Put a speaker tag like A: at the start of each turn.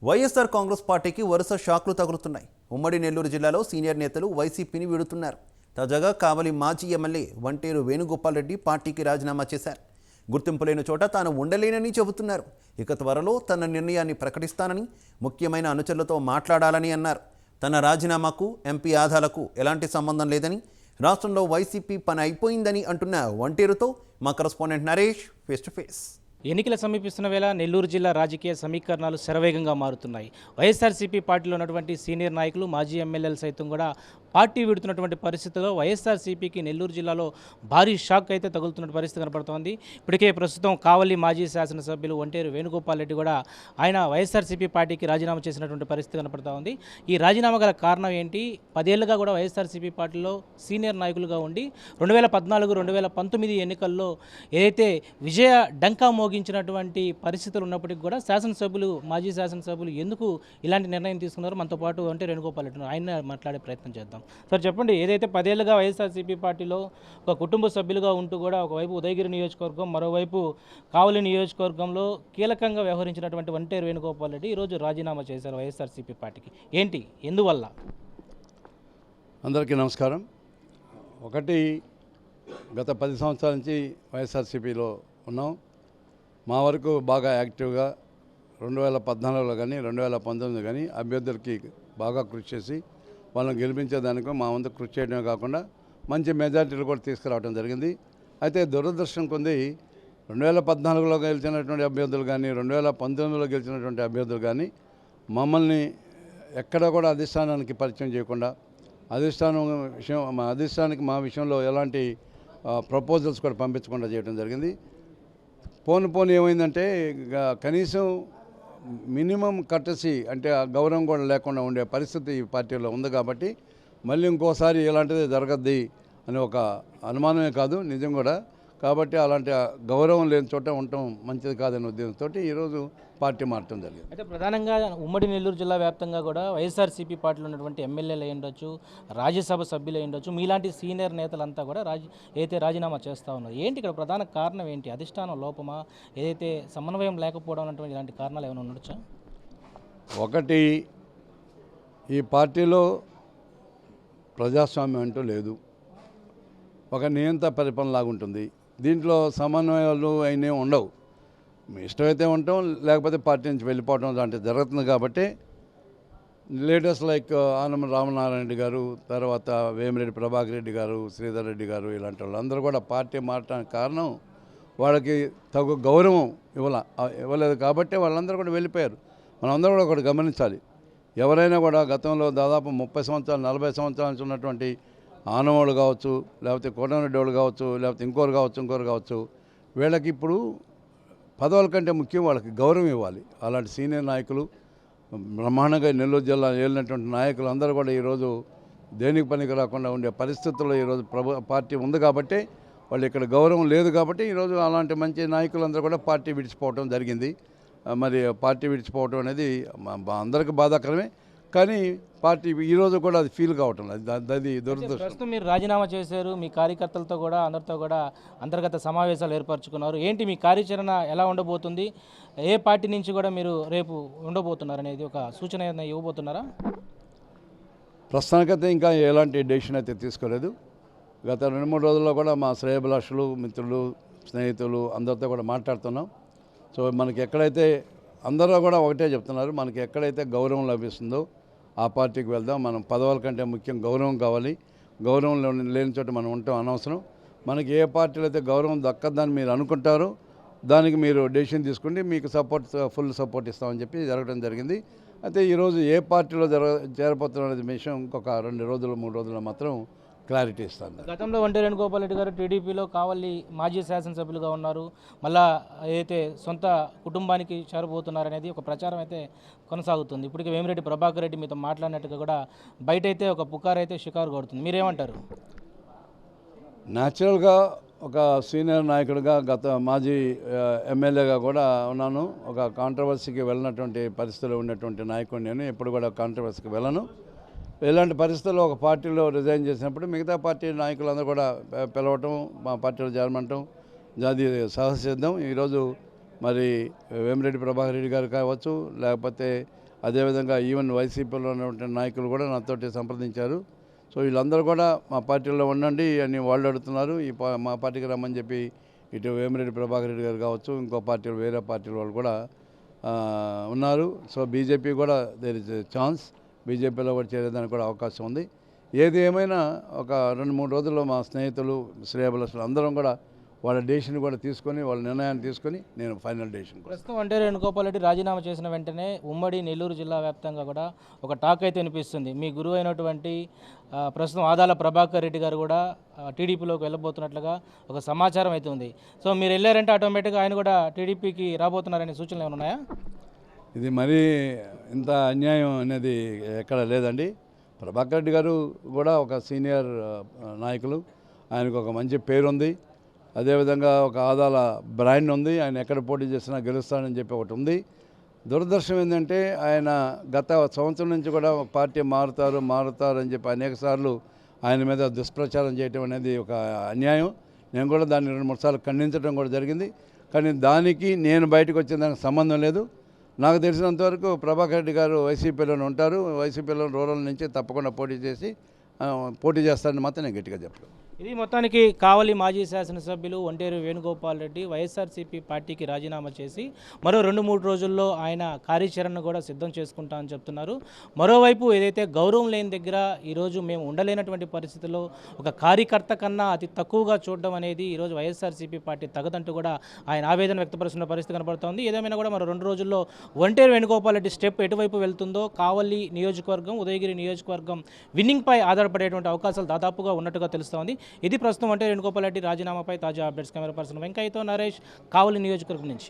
A: వైఎస్ఆర్ కాంగ్రెస్ పార్టీకి వరుస షాక్లు తగులుతున్నాయి. ఉమ్మడి నెల్లూరు జిల్లాలో సీనియర్ నేతలు వైసీపీని వీడుతున్నారు. తాజాగా కావలి మాజీ ఎమ్మెల్యే వంటేరు వేణుగోపాల్ రెడ్డి పార్టీకి రాజీనామా చేశారు. గుర్తింపు లేని చోట తాను ఉండలేనని చెబుతున్నారు. ఇక త్వరలో తన నిర్ణయాన్ని ప్రకటిస్తానని, ముఖ్యమైన అనుచరులతో మాట్లాడాలని అన్నారు. తన రాజీనామాకు ఎంపీ ఆదాలకు ఎలాంటి సంబంధం లేదని, రాష్ట్రంలో వైసీపీ పని అయిపోయిందని అంటున్న వంటేరుతో మా correspondent Naresh face to face.
B: ఎన్నికలు సమీపిస్తున్న వేళ నెల్లూరు జిల్లా రాజకీయ సమీకరణాలు శరవేగంగా మారుతున్నాయి. వైఎస్ఆర్సీపీ పార్టీలో ఉన్నటువంటి సీనియర్ నాయకులు, మాజీ ఎమ్మెల్యేలు సైతం కూడా పార్టీ విడుతున్నటువంటి పరిస్థితుల్లో వైఎస్ఆర్సీపీకి నెల్లూరు జిల్లాలో భారీ షాక్ అయితే తగులుతున్న పరిస్థితి కనపడుతోంది. ఇప్పటికే ప్రస్తుతం కావలి మాజీ శాసనసభ్యులు వంటేరు వేణుగోపాల్ రెడ్డి కూడా ఆయన వైఎస్ఆర్సీపీ పార్టీకి రాజీనామా చేసినటువంటి పరిస్థితి కనపడుతూ ఉంది. ఈ రాజీనామా గల కారణం ఏంటి? 10 ఏళ్లుగా కూడా వైఎస్ఆర్సీపీ పార్టీలో సీనియర్ నాయకులుగా ఉండి 2014, 2019 ఎన్నికల్లో ఏదైతే విజయ డంకా మోగించినటువంటి పరిస్థితులు ఉన్నప్పటికీ కూడా మాజీ శాసనసభ్యులు ఎందుకు ఇలాంటి నిర్ణయం తీసుకున్నారో మనతో పాటు వంటేరు వేణుగోపాల్ రెడ్డి ఆయన మాట్లాడే ప్రయత్నం చేద్దాం. సార్ చెప్పండి, ఏదైతే 10 ఏళ్లుగా వైఎస్ఆర్సీపీ పార్టీలో ఒక కుటుంబ సభ్యులుగా ఉంటూ కూడా ఒకవైపు ఉదయగిరి నియోజకవర్గం, మరోవైపు కావలి నియోజకవర్గంలో కీలకంగా వ్యవహరించినటువంటి వంటేరు వేణుగోపాల్ రెడ్డి ఈరోజు రాజీనామా చేశారు వైఎస్ఆర్సీపీ పార్టీకి. ఏంటి, ఎందువల్ల?
C: అందరికీ నమస్కారం. ఒకటి, గత 10 సంవత్సరాల నుంచి వైఎస్ఆర్సీపీలో ఉన్నాం. మా వరకు బాగా యాక్టివ్గా 2014లో కానీ 2019 కానీ అభ్యర్థులకి బాగా కృషి చేసి వాళ్ళని గెలిపించేదానికి మా వంతు కృషి చేయడమే కాకుండా మంచి మెజార్టీలు కూడా తీసుకురావడం జరిగింది. అయితే దురదృష్టం కొంది 2014లో గెలిచినటువంటి అభ్యర్థులు కానీ 2019లో గెలిచినటువంటి అభ్యర్థులు కానీ మమ్మల్ని ఎక్కడ కూడా అధిష్టానానికి పరిచయం చేయకుండా, అధిష్టానానికి మా విషయంలో ఎలాంటి ప్రపోజల్స్ కూడా పంపించకుండా చేయడం జరిగింది. పోను ఏమైందంటే కనీసం మినిమం కట్టసి అంటే ఆ గౌరవం కూడా లేకుండా ఉండే పరిస్థితి ఈ పార్టీలో ఉంది. కాబట్టి మళ్ళీ ఇంకోసారి ఇలాంటిది జరగద్ది అని ఒక అనుమానమే కాదు, నిజం కూడా. కాబట్టి అలాంటి గౌరవం లేని చోట ఉండటం మంచిది కాదనే ఉద్దేశంతో ఈరోజు పార్టీ మారటం జరిగింది.
B: అయితే ప్రధానంగా ఉమ్మడి నెల్లూరు జిల్లా వ్యాప్తంగా కూడా వైఎస్ఆర్సీపీ పార్టీలో ఉన్నటువంటి ఎమ్మెల్యేలు అయి ఉండొచ్చు, రాజ్యసభ సభ్యులు అయి ఉండొచ్చు, మీలాంటి సీనియర్ నేతలంతా కూడా ఏదైతే రాజీనామా చేస్తూ ఉన్నారు. ఏంటి ఇక్కడ ప్రధాన కారణం ఏంటి? అధిష్టానం లోపమా, ఏదైతే సమన్వయం లేకపోవడం అన్నటువంటి ఇలాంటి కారణాలు ఏమైనా ఉండొచ్చా?
C: ఒకటి, ఈ పార్టీలో ప్రజాస్వామ్యం అంటూ లేదు. ఒక నియంత పరిపాలనలాగా ఉంటుంది. దీంట్లో సమన్వయాలు అయినా ఉండవు. మీ ఇష్టమైతే ఉండటం, లేకపోతే పార్టీ నుంచి వెళ్ళిపోవడం లాంటివి జరుగుతుంది. కాబట్టి లీడర్స్ లైక్ ఆనం రామనారాయణ రెడ్డి గారు, తర్వాత వేమిరెడ్డి ప్రభాకర్ రెడ్డి గారు, శ్రీధర్ రెడ్డి గారు, ఇలాంటి వాళ్ళందరూ కూడా పార్టీ మారటానికి కారణం వాళ్ళకి తగు గౌరవం ఇవ్వలేదు కాబట్టి వాళ్ళందరూ కూడా వెళ్ళిపోయారు. మనందరూ కూడా ఒకటి గమనించాలి. ఎవరైనా కూడా గతంలో దాదాపు 30 సంవత్సరాలు 40 సంవత్సరాల నుంచి ఉన్నటువంటి ఆనవాళ్ళు కావచ్చు, లేకపోతే కోటమిరెడ్డి వాళ్ళు కావచ్చు, లేకపోతే ఇంకోరు కావచ్చు, వీళ్ళకి ఇప్పుడు పదవుల కంటే ముఖ్యం వాళ్ళకి గౌరవం ఇవ్వాలి. అలాంటి సీనియర్ నాయకులు, బ్రహ్మాండంగా నెల్లూరు జిల్లా ఏలినటువంటి నాయకులు అందరూ కూడా ఈరోజు దేనికి పనికి రాకుండా ఉండే పరిస్థితుల్లో ఈరోజు పార్టీ ఉంది. కాబట్టి వాళ్ళు ఇక్కడ గౌరవం లేదు. కాబట్టి ఈరోజు అలాంటి మంచి నాయకులందరూ కూడా పార్టీ విడిచిపోవడం జరిగింది. మరి పార్టీ విడిచిపోవడం అనేది అందరికీ బాధాకరమే. కానీ పార్టీ ఈరోజు కూడా అది ఫీల్ కావటం అది దురదృష్టం.
B: ప్రస్తుతం మీరు రాజీనామా చేశారు, మీ కార్యకర్తలతో కూడా అందరితో కూడా అంతర్గత సమావేశాలు ఏర్పరచుకున్నారు. ఏంటి మీ కార్యాచరణ ఎలా ఉండబోతుంది? ఏ పార్టీ నుంచి కూడా మీరు రేపు ఉండబోతున్నారు అనేది ఒక సూచన ఏదైనా ఇవ్వబోతున్నారా?
C: ప్రస్తుతానికైతే ఇంకా ఎలాంటి డెసిషన్ అయితే తీసుకోలేదు. గత 2-3 రోజుల్లో కూడా మా శ్రేయభిలాషులు, మిత్రులు, స్నేహితులు అందరితో కూడా మాట్లాడుతున్నాం. సో మనకి ఎక్కడైతే అందరూ కూడా ఒకటే చెప్తున్నారు, మనకి ఎక్కడైతే గౌరవం లభిస్తుందో ఆ పార్టీకి వెళ్దాం. మనం పదవుల కంటే ముఖ్యం గౌరవం కావాలి. గౌరవం లేని చోట మనం ఉండటం అనవసరం. మనకి ఏ పార్టీలో అయితే గౌరవం దక్కదని మీరు అనుకుంటారో దానికి మీరు డెసిషన్ తీసుకుంటే మీకు ఫుల్ సపోర్ట్ ఇస్తామని చెప్పి జరగడం జరిగింది. అయితే ఈరోజు ఏ పార్టీలో చేరబోతున్న విషయం ఇంకొక 2 రోజులు 3 రోజుల్లో మాత్రం క్లారిటీ ఇస్తాను.
B: గతంలో వంటేరు వేణుగోపాల్ రెడ్డి గారు టీడీపీలో కావలి మాజీ శాసనసభ్యులుగా ఉన్నారు. మళ్ళా ఏదైతే సొంత కుటుంబానికి చేరబోతున్నారు అనేది ఒక ప్రచారం అయితే కొనసాగుతుంది. ఇప్పటికే వేమిరెడ్డి ప్రభాకర్ రెడ్డి మీతో మాట్లాడినట్టుగా కూడా బయట అయితే ఒక పుకారు అయితే షికారు కొడుతుంది. మీరేమంటారు?
C: న్యాచురల్గా ఒక సీనియర్ నాయకుడిగా, గత మాజీ ఎమ్మెల్యేగా కూడా ఉన్నాను. ఒక కాంట్రవర్సీకి వెళ్ళినటువంటి పరిస్థితుల్లో ఉన్నటువంటి నాయకుడు నేను. ఎప్పుడు కూడా కాంట్రవర్సీకి వెళ్ళను. ఇలాంటి పరిస్థితుల్లో ఒక పార్టీలో రిజైన్ చేసినప్పుడు మిగతా పార్టీ నాయకులందరూ కూడా పిలవటం, మా పార్టీలో చేరమంటాం, అది సహసిద్ధం. ఈరోజు మరి వేమిరెడ్డి ప్రభాకర్ రెడ్డి గారు కావచ్చు, లేకపోతే అదేవిధంగా ఈవెన్ వైసీపీలో ఉన్నటువంటి నాయకులు కూడా నాతోటి సంప్రదించారు. సో వీళ్ళందరూ కూడా మా పార్టీలో ఉండండి అని వాళ్ళు అడుగుతున్నారు. మా పార్టీకి రమ్మని చెప్పి ఇటు వేమిరెడ్డి ప్రభాకర్ రెడ్డి గారు కావచ్చు, ఇంకో పార్టీలు వేరే పార్టీల వాళ్ళు కూడా ఉన్నారు. సో బీజేపీ కూడా దేర్ ఇస్ ఛాన్స్, బీజేపీలో కూడా చేరేదానికి కూడా అవకాశం ఉంది. ఏది ఏమైనా ఒక 2-3 రోజుల్లో మా స్నేహితులు శ్రేయభిలాషులు అందరం కూడా వాళ్ళ డెసిషన్ కూడా తీసుకొని, వాళ్ళ నిర్ణయాన్ని తీసుకొని నేను ఫైనల్ డెసిషన్.
B: ప్రస్తుతం ఒంటేరు వేణుగోపాల్ రెడ్డి రాజీనామా చేసిన వెంటనే ఉమ్మడి నెల్లూరు జిల్లా వ్యాప్తంగా కూడా ఒక టాక్ అయితే వినిపిస్తుంది. మీ గురువు అయినటువంటి ప్రస్తుతం ఆదాల ప్రభాకర్ రెడ్డి గారు కూడా టీడీపీలోకి వెళ్ళబోతున్నట్లుగా ఒక సమాచారం అయితే ఉంది. సో మీరు వెళ్ళారంటే ఆటోమేటిక్గా ఆయన కూడా టీడీపీకి రాబోతున్నారనే సూచనలు ఏమైనా ఉన్నాయా?
C: ఇది మరీ ఇంత అన్యాయం అనేది ఎక్కడ లేదండి. ప్రభాకర్ రెడ్డి గారు కూడా ఒక సీనియర్ నాయకులు, ఆయనకు ఒక మంచి పేరుంది. అదేవిధంగా ఒక ఆదాల బ్రాండ్ ఉంది. ఆయన ఎక్కడ పోటీ చేసినా గెలుస్తాడని చెప్పి ఒకటి ఉంది. దురదృష్టం ఏంటంటే ఆయన గత సంవత్సరం నుంచి కూడా పార్టీ మారుతారు అని చెప్పి అనేక సార్లు ఆయన మీద దుష్ప్రచారం చేయడం అనేది ఒక అన్యాయం. నేను కూడా దాన్ని 2-3 సార్లు ఖండించడం కూడా జరిగింది. కానీ దానికి నేను బయటకు వచ్చిన దానికి సంబంధం లేదు. నాకు తెలిసినంతవరకు ప్రభాకర్ రెడ్డి గారు వైసీపీలోనే ఉంటారు. వైసీపీలో రూరల్ నుంచి తప్పకుండా పోటీ చేస్తారని మాత్రం నేను గట్టిగా చెప్పను.
B: ఇది మొత్తానికి కావలి మాజీ శాసనసభ్యులు ఒంటేరు వేణుగోపాల్ రెడ్డి వైఎస్ఆర్సీపీ పార్టీకి రాజీనామా చేసి మరో 2-3 రోజుల్లో ఆయన కార్యాచరణను కూడా సిద్ధం చేసుకుంటా అని చెప్తున్నారు. మరోవైపు ఏదైతే గౌరవం లేని దగ్గర ఈరోజు మేము ఉండలేనటువంటి పరిస్థితుల్లో ఒక కార్యకర్త కన్నా అతి తక్కువగా చూడడం అనేది ఈరోజు వైఎస్ఆర్సీపీ పార్టీ తగదంటూ కూడా ఆయన ఆవేదన వ్యక్తపరుస్తున్న పరిస్థితి కనబడుతోంది. ఏదేమైనా కూడా మరో 2 రోజుల్లో ఒంటేరు వేణుగోపాల్ రెడ్డి స్టెప్ ఎటువైపు వెళ్తుందో, కావలి నియోజకవర్గం, ఉదయగిరి నియోజకవర్గం విన్నింగ్పై ఆధారపడేటువంటి అవకాశాలు దాదాపుగా ఉన్నట్టుగా తెలుస్తోంది. ఇది ప్రస్తుతం ఒంటేరు వేణుగోపాల్ రెడ్డి రాజీనామాపై తాజా అప్డేట్స్. కెమెరా పర్సన్ వెంకయ్యతో నరేష్, కావలి నియోజకవర్గం నుంచి.